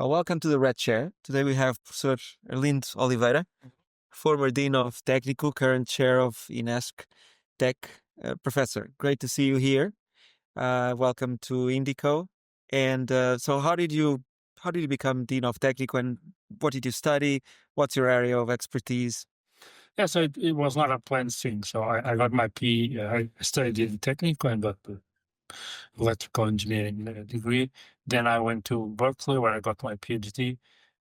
Well, welcome to the Red Chair. Today we have Professor Arlindo Oliveira, former Dean of Technical, current Chair of INESC Tech. Professor, great to see you here. Welcome to Indico. And so how did you become Dean of Technical, and what did you study? What's your area of expertise? Yeah, so it was not a planned thing. So I got my PE, I studied in Technical and got the electrical engineering degree. Then I went to Berkeley where I got my PhD,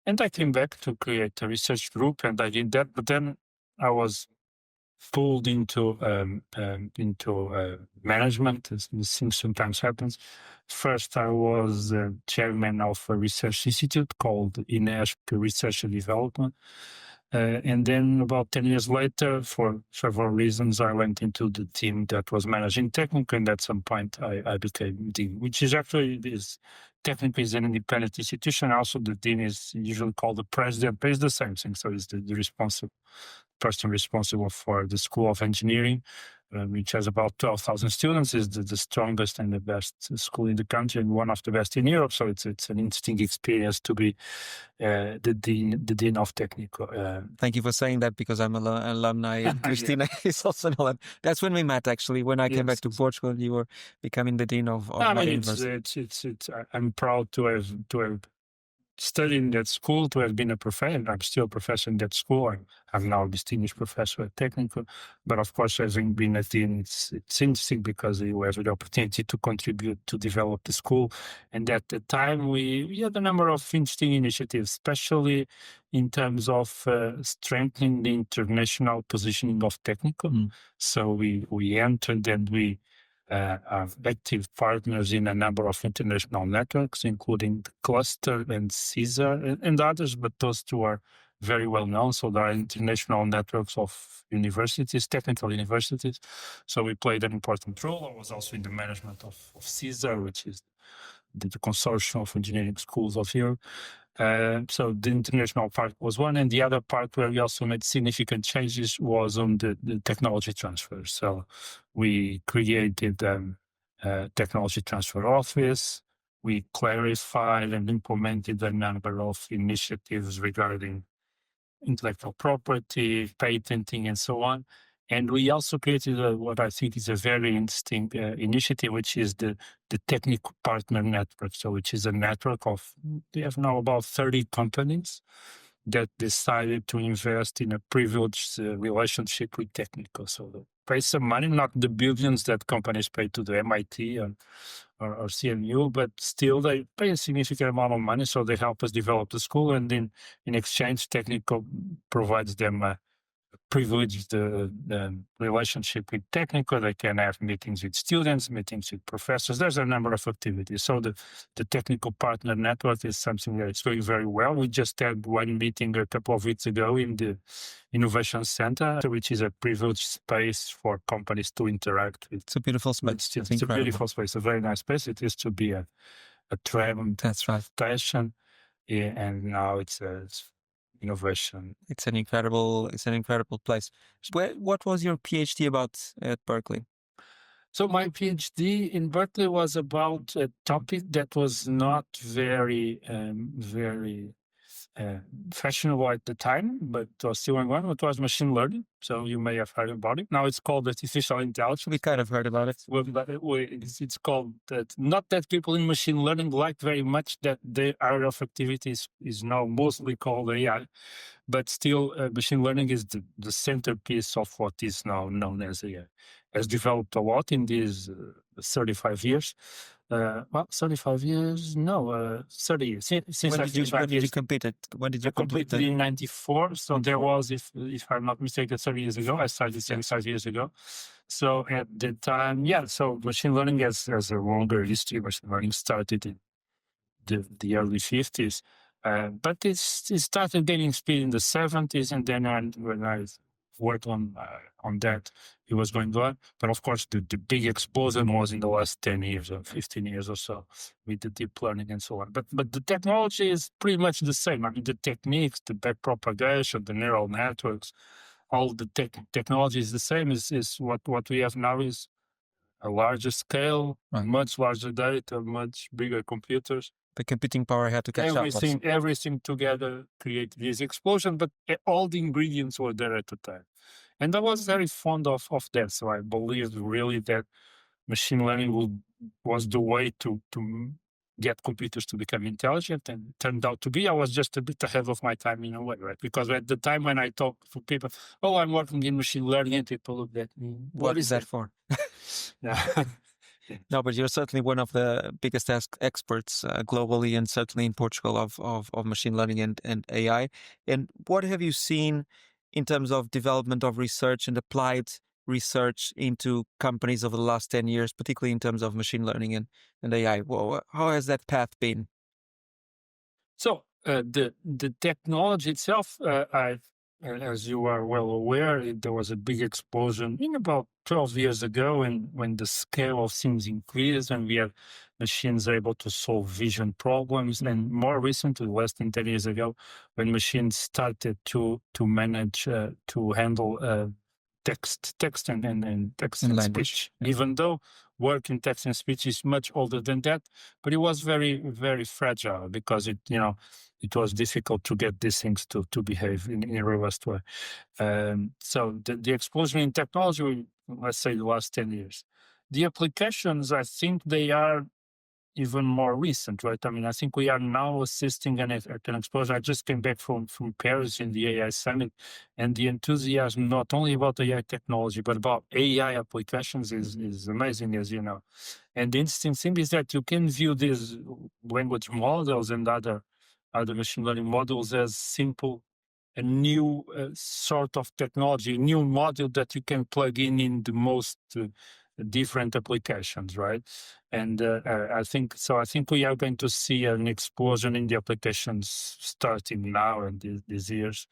and I came back to create a research group, and I did that. But then I was pulled into management, as this thing sometimes happens. First, I was chairman of a research institute called INESC Research and Development. And then about 10 years later, for several reasons, I went into the team that was managing Technical, and at some point I became dean, which is actually Technical is an independent institution. Also, the dean is usually called the president, but it's the same thing. So it's the person responsible for the School of Engineering, which has about 12,000 students, is the strongest and the best school in the country and one of the best in Europe. So it's an interesting experience to be the dean of Technical. Thank you for saying that, because I'm an alumni, and Christina is also an alumni. That's when we met, actually. When I came back to Portugal, you were becoming the dean of my university. I'm proud to have studied in that school, to have been a professor. I'm still a professor in that school. I'm now a distinguished professor at Technical. But of course, having been a dean, it's interesting because you have the opportunity to contribute to develop the school. And at the time, we had a number of interesting initiatives, especially in terms of strengthening the international positioning of Technical. So we entered and we are active partners in a number of international networks, including the Cluster and CESAR and others, but those two are very well known. So there are international networks of universities, technical universities. So we played an important role. I was also in the management of CESAR, which is the consortium of engineering schools of Europe. So the international part was one, and the other part where we also made significant changes was on the technology transfer. So we created a technology transfer office. We clarified and implemented a number of initiatives regarding intellectual property, patenting, and so on. And we also created what I think is a very interesting initiative, which is the Technical Partner Network. So which is a network of, we have now about 30 companies that decided to invest in a privileged relationship with Technical. So they pay some money, not the billions that companies pay to the MIT or CMU, but still they pay a significant amount of money. So they help us develop the school, and in exchange, Technical provides them a privileged relationship with Technical. They can have meetings with students, meetings with professors. There's a number of activities. So the Technical Partner Network is something that is going very well. We just had one meeting a couple of weeks ago in the Innovation Center, which is a privileged space for companies to interact with. It's a beautiful space. It's a beautiful space, a very nice space. It used to be a tram station, and now it's innovation. It's an incredible place. What was your PhD about at Berkeley? So my PhD in Berkeley was about a topic that was not very fashionable at the time, but was still going on. It was machine learning. So you may have heard about it. Now it's called artificial intelligence. We kind of heard about it. Well, but it's called that. Not that people in machine learning like very much that the area of activities is now mostly called AI, but still machine learning is the centerpiece of what is now known as AI. Has developed a lot in these 35 years. 35 years? No, 30 years. Since when did you complete it? When did you complete it? In 94. So there was, if I'm not mistaken, 30 years ago. I started 35 years ago. So at the time, so machine learning has a longer history. Machine learning started in the early 50s. But it started gaining speed in the 70s, and then when I worked on that, it was going on. But of course, the big explosion was in the last 10 years or 15 years or so with the deep learning and so on. But the technology is pretty much the same. I mean, the techniques, the backpropagation, the neural networks, all the technology is the same. Is what we have now is a larger scale, much larger data, much bigger computers. The computing power had to catch up. Everything together created this explosion, but all the ingredients were there at the time. And I was very fond of that. So I believed really that machine learning was the way to get computers to become intelligent, and it turned out to be. I was just a bit ahead of my time in a way, right? Because at the time when I talked to people, oh, I'm working in machine learning, and people looked at me, what is that for? Yeah. No, but you're certainly one of the biggest experts globally, and certainly in Portugal, of machine learning and AI. And what have you seen in terms of development of research and applied research into companies over the last 10 years, particularly in terms of machine learning and AI? Well, how has that path been? So the technology itself, as you are well aware, there was a big explosion in about 12 years ago, and when the scale of things increased and we had machines able to solve vision problems, and more recently, less than 10 years ago, when machines started to manage to handle text and text and speech, even though work in text and speech is much older than that, but it was very, very fragile because it was difficult to get these things to behave in a robust way. So the explosion in technology, let's say the last 10 years, the applications, I think they are even more recent, right? I mean, I think we are now assisting at an explosion. I just came back from Paris in the AI Summit, and the enthusiasm not only about AI technology, but about AI applications is amazing, as you know. And the interesting thing is that you can view these language models and other machine learning models as simple, a new sort of technology, a new module that you can plug in the most different applications, right? And I think we are going to see an explosion in the applications starting now and these years.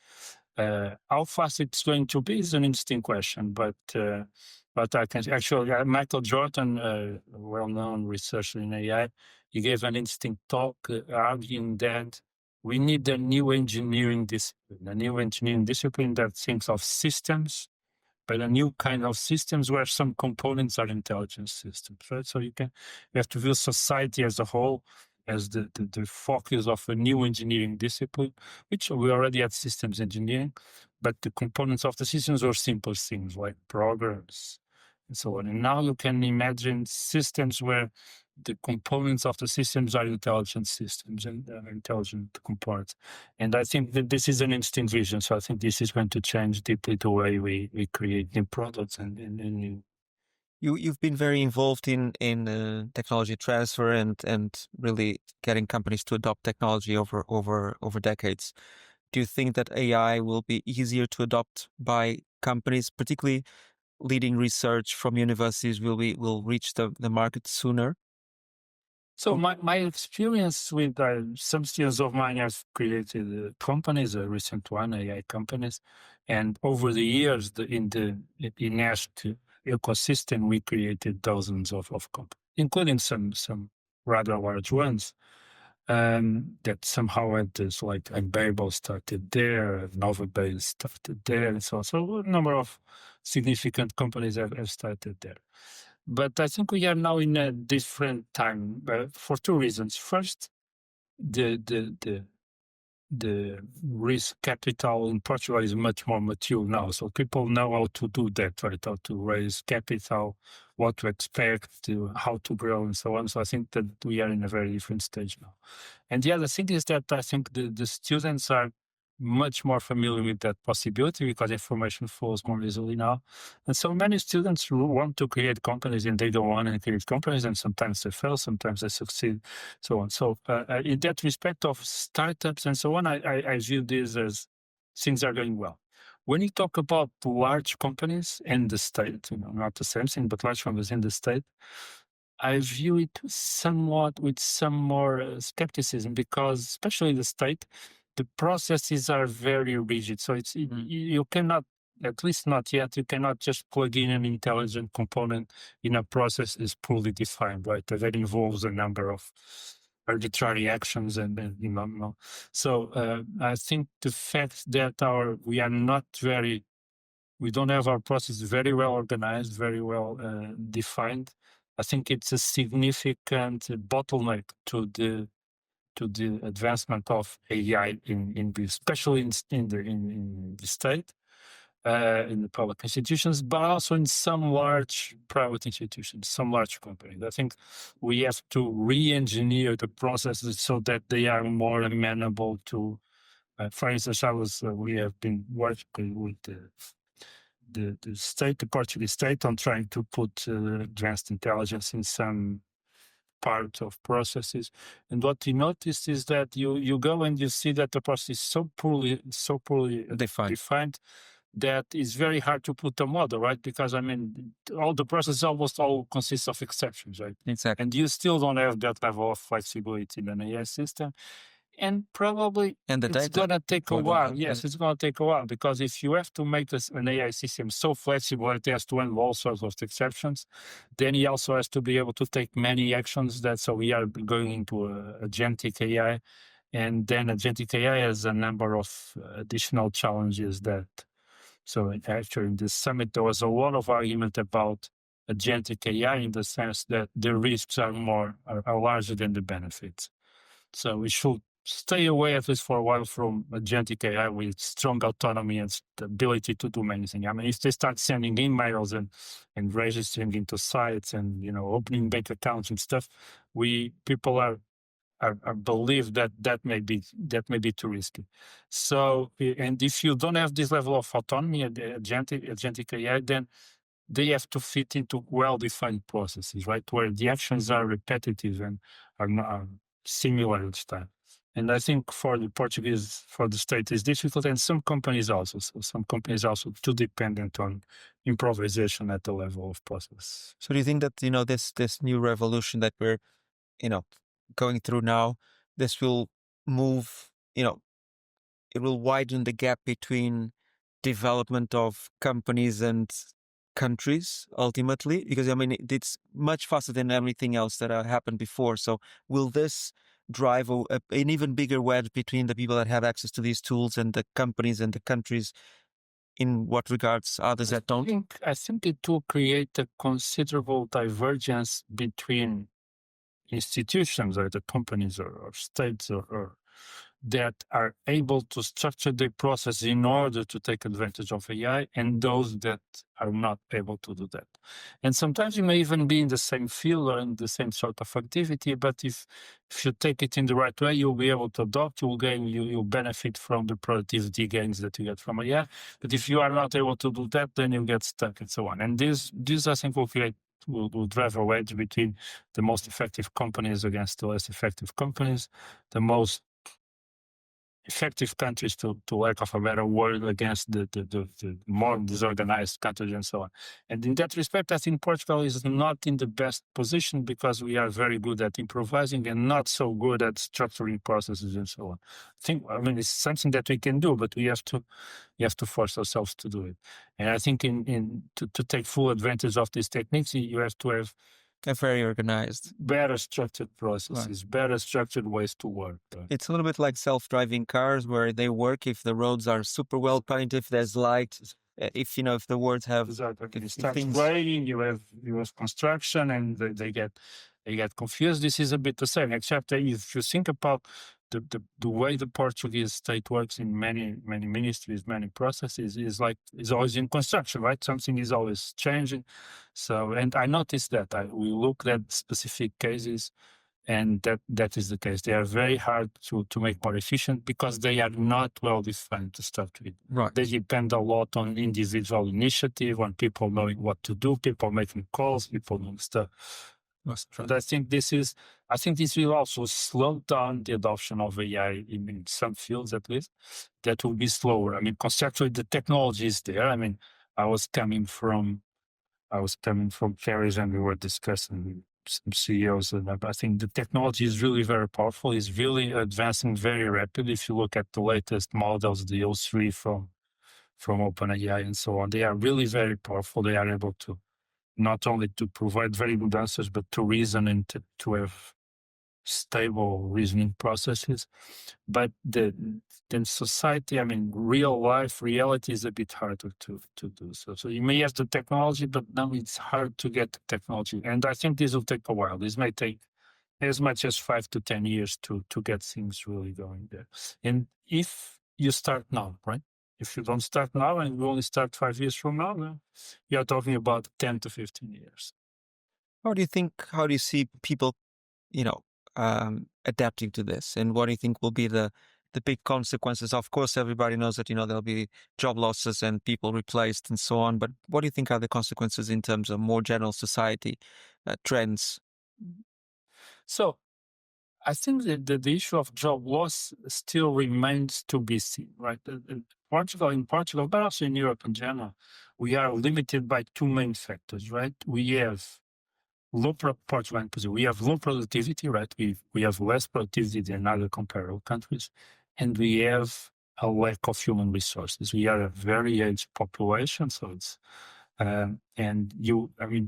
How fast it's going to be is an interesting question, but I can actually, Michael Jordan, a well-known researcher in AI, he gave an interesting talk arguing that we need a new engineering discipline that thinks of systems, but a new kind of systems where some components are intelligence systems, right? So you have to view society as a whole as the focus of a new engineering discipline, which we already had systems engineering, but the components of the systems were simple things like programs and so on. And now you can imagine systems where the components of the systems are intelligent systems and intelligent components. And I think that this is an interesting vision. So I think this is going to change deeply the way we create new products and new. You've been very involved in technology transfer and really getting companies to adopt technology over decades. Do you think that AI will be easier to adopt by companies, particularly leading research from universities will reach the market sooner? So my experience with some students of mine have created companies, a recent one, AI companies, and over the years, in the INESC ecosystem, we created dozens of companies, including some rather large ones that somehow had this, like Babel started there, Novabase started there, and so on. So a number of significant companies have started there. But I think we are now in a different time for two reasons. First, the risk capital in Portugal is much more mature now. So people know how to do that, right? How to raise capital, what to expect, how to grow, and so on. So I think that we are in a very different stage now. And the other thing is that I think the students are much more familiar with that possibility because information flows more easily now. And so many students want to create companies and they don't want to create companies, and sometimes they fail, sometimes they succeed, so on. So in that respect of startups and so on, I view this as things are going well. When you talk about large companies in the state, not the same thing, but large companies in the state, I view it somewhat with some more skepticism because, especially in the state, the processes are very rigid. So you cannot, at least not yet, you cannot just plug in an intelligent component in a process is poorly defined, right? That involves a number of arbitrary actions and So I think the fact that we don't have our process very well organized, very well defined, I think it's a significant bottleneck to the to the advancement of AI especially in the state, in the public institutions, but also in some large private institutions, some large companies. I think we have to re-engineer the processes so that they are more amenable to, for instance, we have been working with the state, the Portuguese state, on trying to put advanced intelligence in some part of processes. And what you notice is that you go and you see that the process is so poorly defined that it's very hard to put a model, right? Because I mean, all the process almost all consists of exceptions, right? Exactly. And you still don't have that level of flexibility in an AI system. And probably it's going to take a while. Yes, it's going to take a while, because if you have to make an AI system so flexible it has to handle all sorts of exceptions, then he also has to be able to take many actions. So we are going into agentic AI, and then agentic AI has a number of additional challenges so actually in this summit, there was a lot of argument about agentic AI in the sense that the risks are larger than the benefits. So we should stay away, at least for a while, from agentic AI with strong autonomy and the ability to do many things. I mean, if they start sending emails and registering into sites and, opening bank accounts and stuff, people are believe that may be too risky. So, and if you don't have this level of autonomy and agentic AI, then they have to fit into well-defined processes, right, where the actions are repetitive and are not similar each time. And I think for the state is difficult, and some companies also. So some companies also too dependent on improvisation at the level of process. So do you think that this new revolution that we're going through now, this will move, it will widen the gap between development of companies and countries ultimately? Because I mean, it's much faster than everything else that happened before. So will this drive an even bigger wedge between the people that have access to these tools and the companies and the countries? In what regards others that don't? I think it will create a considerable divergence between institutions, or the companies or states or that are able to structure the process in order to take advantage of AI, and those that are not able to do that. And sometimes you may even be in the same field or in the same sort of activity, but if you take it in the right way, you'll be able to adopt, you'll benefit from the productivity gains that you get from AI. But if you are not able to do that, then you get stuck and so on. And this I think will drive a wedge between the most effective companies against the less effective companies, the most effective countries, to lack of a better word, against the more disorganized countries and so on. And in that respect, I think Portugal is not in the best position, because we are very good at improvising and not so good at structuring processes and so on. I mean, it's something that we can do, but we have to force ourselves to do it. And I think to take full advantage of these techniques, you have to have very organized, better structured processes, right, better structured ways to work. Right? It's a little bit like self-driving cars, where they work if the roads are super well painted, if there's light, if the words have. Exactly. You start raining, you have construction, and they get confused. This is a bit the same, except that if you think about the way the Portuguese state works in many ministries, many processes, is always in construction, right? Something is always changing. So, and I noticed that we looked at specific cases, and that is the case. They are very hard to make more efficient, because they are not well defined to start with. Right. They depend a lot on individual initiative, on people knowing what to do, people making calls, people doing stuff. And I think this will also slow down the adoption of AI in some fields, at least. That will be slower. I mean, conceptually, the technology is there. I mean, I was coming from Paris, and we were discussing some CEOs, and I think the technology is really very powerful. It's really advancing very rapidly. If you look at the latest models, the O3 from OpenAI and so on, they are really very powerful. They are able to not only to provide very good answers, but to reason and to have stable reasoning processes. But in society, I mean, reality is a bit harder to do so. So you may have the technology, but now it's hard to get the technology. And I think this will take a while. This may take as much as 5 to 10 years to get things really going there. And if you start now, right? If you don't start now and you only start 5 years from now, then you're talking about 10 to 15 years. How do you see people, adapting to this? And what do you think will be the big consequences? Of course, everybody knows that, there'll be job losses and people replaced and so on. But what do you think are the consequences in terms of more general society trends? So I think that the issue of job loss still remains to be seen, right? In Portugal, but also in Europe in general, we are limited by two main factors, right? We have we have low productivity, right? We have less productivity than other comparable countries, and we have a lack of human resources. We are a very aged population, so it's there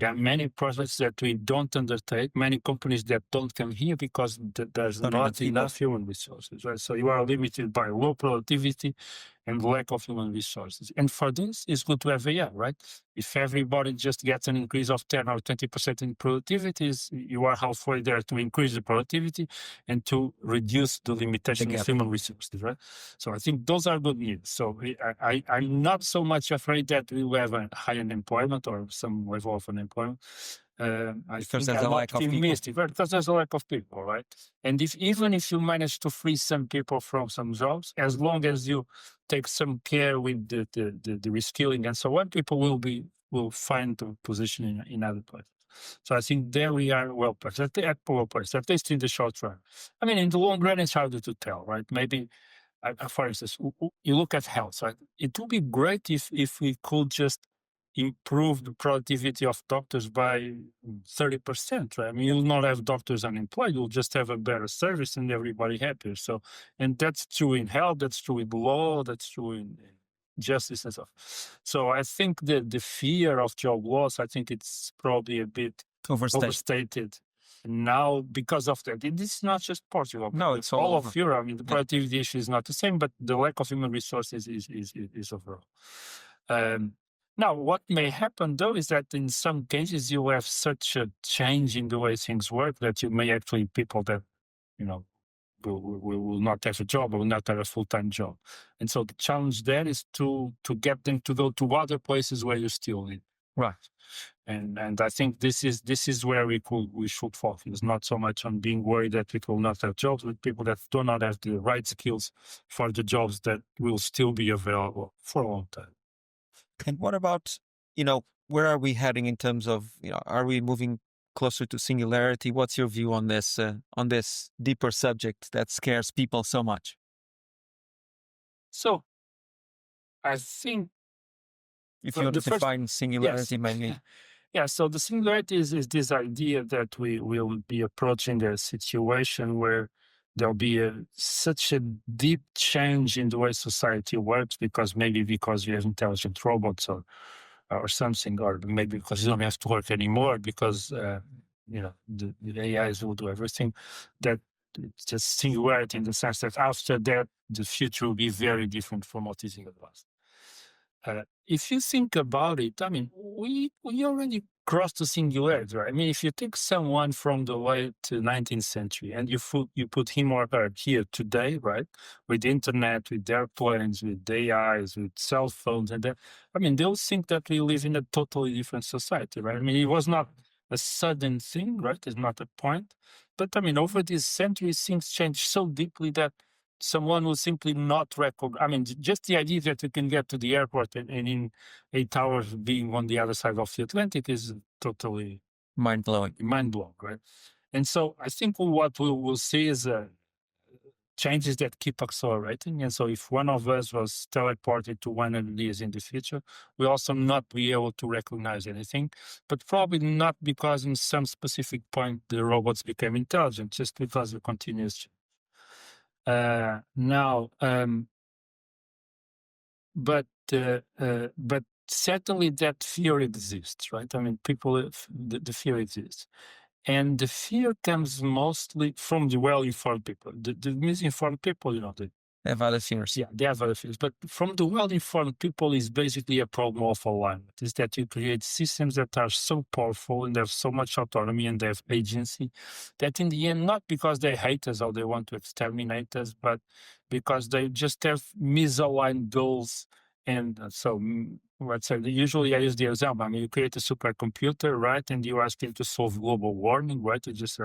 are many projects that we don't undertake, many companies that don't come here because there's not enough human resources, right? So you are limited by low productivity and lack of human resources. And for this, it's good to have AI, right? If everybody just gets an increase of 10 or 20% in productivity, you are halfway there to increase the productivity and to reduce the limitation of human resources, right? So I think those are good news. So I'm not so much afraid that we will have a high unemployment or some level of unemployment. Because there's a lack of people. Because there's a lack of people, right? And even if you manage to free some people from some jobs, as long as you take some care with the reskilling and so on, people will find a position in other places. So I think there we are well placed, at least in the short run. I mean, in the long run, it's harder to tell, right? Maybe, for instance, you look at health, right? It would be great if we could just improve the productivity of doctors by 30%, right? I mean, you'll not have doctors unemployed, you'll just have a better service and everybody happier. So, and that's true in health, that's true in law, that's true in justice and stuff. So I think the fear of job loss, I think it's probably a bit overstated now because of that. This is not just Portugal. No, it's all of Europe. I mean, the productivity issue is not the same, but the lack of human resources is overall. Now, what may happen, though, is that in some cases you have such a change in the way things work that you may actually people that, will not have a job or will not have a full-time job. And so the challenge there is to get them to go to other places where you still need. Right. And I think this is where we should focus, not so much on being worried that we will not have jobs, but people that do not have the right skills for the jobs that will still be available for a long time. And what about, where are we heading in terms of, are we moving closer to singularity? What's your view on this deeper subject that scares people so much? So, I think if you want to define singularity, mainly. Yeah, so the singularity is this idea that we will be approaching a situation where there'll be such a deep change in the way society works because we have intelligent robots or something, or maybe because you don't have to work anymore because the AIs will do everything. That it's just singularity in the sense that after that the future will be very different from what is in the past. If you think about it, I mean, we already crossed the singularity, right? I mean, if you take someone from the late 19th century and you put him or her here today, right, with the internet, with airplanes, with AIs, with cell phones, and that, I mean, they'll think that we live in a totally different society, right? I mean, it was not a sudden thing, right? It's not a point. But I mean, over these centuries, things changed so deeply that someone will simply not recognize. I mean, just the idea that you can get to the airport and in 8 hours being on the other side of the Atlantic is totally mind-blowing, right? And so I think what we will see is changes that keep accelerating. And so if one of us was teleported to 100 years in the future, we'll also not be able to recognize anything, but probably not because in some specific point the robots became intelligent, just because of continuous change. But certainly that fear exists, right? I mean, the fear exists. And the fear comes mostly from the well-informed people. The misinformed people, They have other fears. Yeah, they have other fears. But from the well-informed people is basically a problem of alignment, is that you create systems that are so powerful and they have so much autonomy and they have agency that in the end, not because they hate us or they want to exterminate us, but because they just have misaligned goals. And so let's say, usually I use the example, I mean, you create a supercomputer, right? And you ask it to solve global warming, right? You just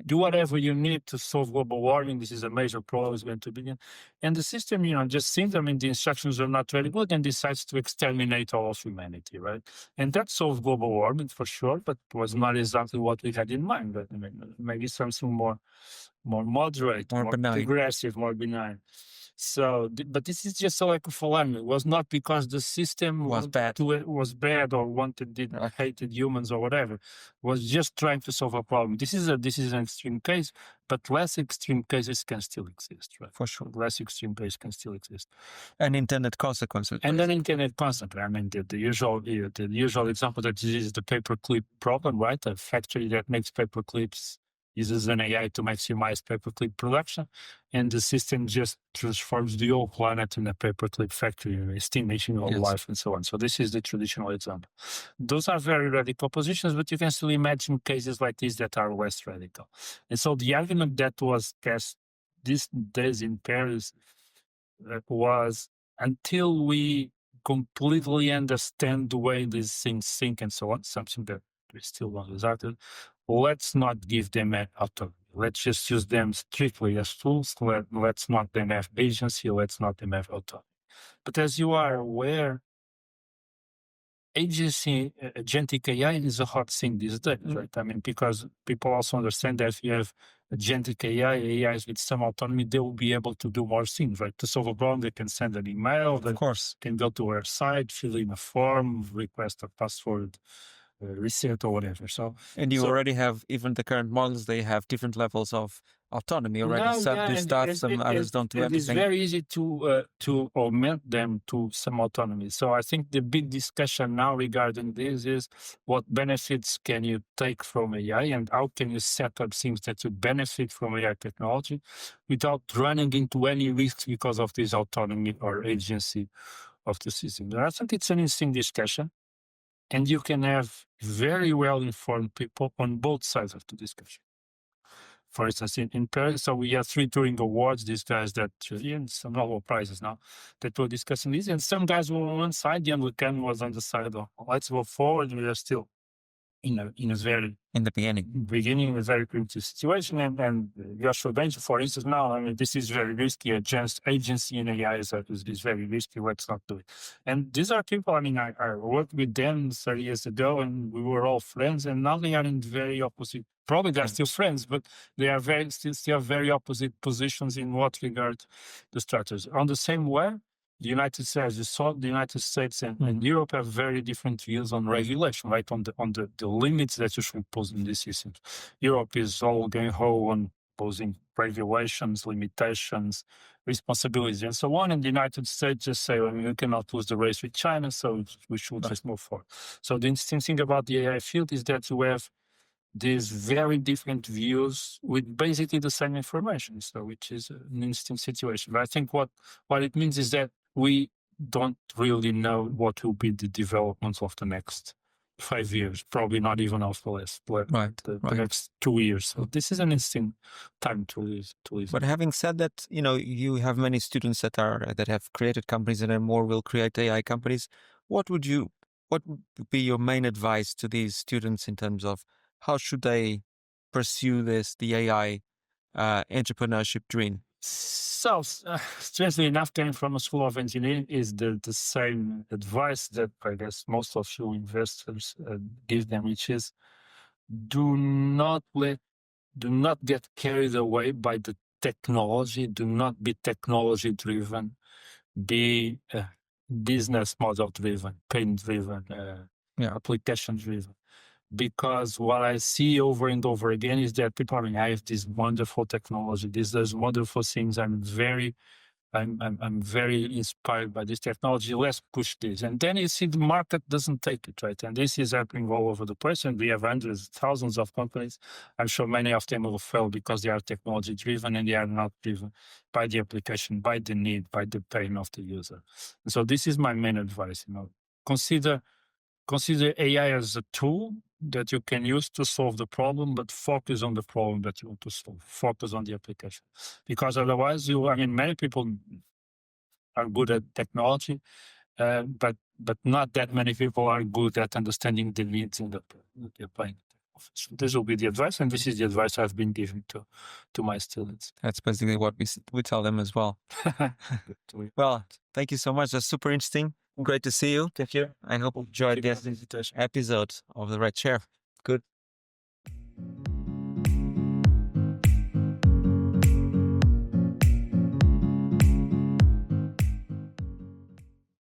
do whatever you need to solve global warming. This is a major problem, it's going to begin. And the system, just thinks, I mean, the instructions are not very good and decides to exterminate all of humanity, right? And that solved global warming for sure, but was not exactly what we had in mind. But I mean, maybe something more moderate, more progressive, more benign. So, but this is just a lack of alignment. It was not because the system was bad or hated humans or whatever. It was just trying to solve a problem. This is an extreme case, but less extreme cases can still exist, right? For sure. Less extreme cases can still exist. Unintended consequences. And unintended consequences. I mean, the usual example that is the paperclip problem, right? A factory that makes paper clips uses an AI to maximize paperclip production, and the system just transforms the whole planet in a paperclip factory, extinguishing all life and so on. So this is the traditional example. Those are very radical positions, but you can still imagine cases like this that are less radical. And so the argument that was cast these days in Paris was, until we completely understand the way these things think and so on, something that we still don't exactly, let's not give them autonomy. Let's just use them strictly as tools. Let's not them have agency. Let's not them have autonomy. But as you are aware, agency, agentic AI is a hot thing these days, right? I mean, because people also understand that if you have agentic AIs with some autonomy, they will be able to do more things, right? To solve a problem, they can send an email, they can go to our site, fill in a form, request a password reset or whatever. And you already have, even the current models, they have different levels of autonomy already. Some do stuff, some others don't do everything. It's very easy to augment them to some autonomy. So I think the big discussion now regarding this is what benefits can you take from AI and how can you set up things that would benefit from AI technology without running into any risks because of this autonomy or agency of the system. And I think it's an interesting discussion. And you can have very well-informed people on both sides of the discussion. For instance, in Paris, so we have 3 Turing Awards, these guys that, some Nobel Prizes now, that were discussing this. And some guys were on one side, the Anglican was on the side of, let's go forward. We are still in a very... In the beginning, a very primitive situation. And Joshua Bench, for instance, now, I mean, this is very risky. Agency in AI is very risky. Let's not do it. And these are people, I mean, I worked with them 30 years ago and we were all friends, and now they are in very opposite. Probably they're still friends, but they are still very opposite positions in what regard the strategy. On the same way, the United States, you saw the United States and Europe have very different views on regulation, right? On the limits that you should impose in these systems. Europe is all gung-ho on imposing regulations, limitations, responsibilities, and so on. And the United States just say, well, we cannot lose the race with China, so we should just move forward. So the interesting thing about the AI field is that you have these very different views with basically the same information, so which is an interesting situation. But I think what it means is that we don't really know what will be the developments of the next 5 years, probably not even of the next 2 years. So this is an interesting time to live. But having said that, you have many students that have created companies and then more will create AI companies. What would be your main advice to these students in terms of how should they pursue the AI entrepreneurship dream? So, strangely enough, came from a school of engineering is the same advice that I guess most of you investors give them, which is do not get carried away by the technology. Do not be technology driven. Be business model driven, pain driven, application driven. Because what I see over and over again is that people, I have this wonderful technology, this does wonderful things. I'm very I'm very inspired by this technology. Let's push this. And then you see the market doesn't take it, right? And this is happening all over the place. And we have hundreds, thousands of companies. I'm sure many of them will fail because they are technology driven and they are not driven by the application, by the need, by the pain of the user. And so this is my main advice, consider AI as a tool that you can use to solve the problem, but focus on the problem that you want to solve. Focus on the application, because otherwise, many people are good at technology, but not that many people are good at understanding the needs in the applying. So this will be the advice, and this is the advice I've been giving to my students. That's basically what we tell them as well. Well, thank you so much. That's super interesting. Great to see you. Take care. I hope you enjoyed this episode of The Red Chair. Good.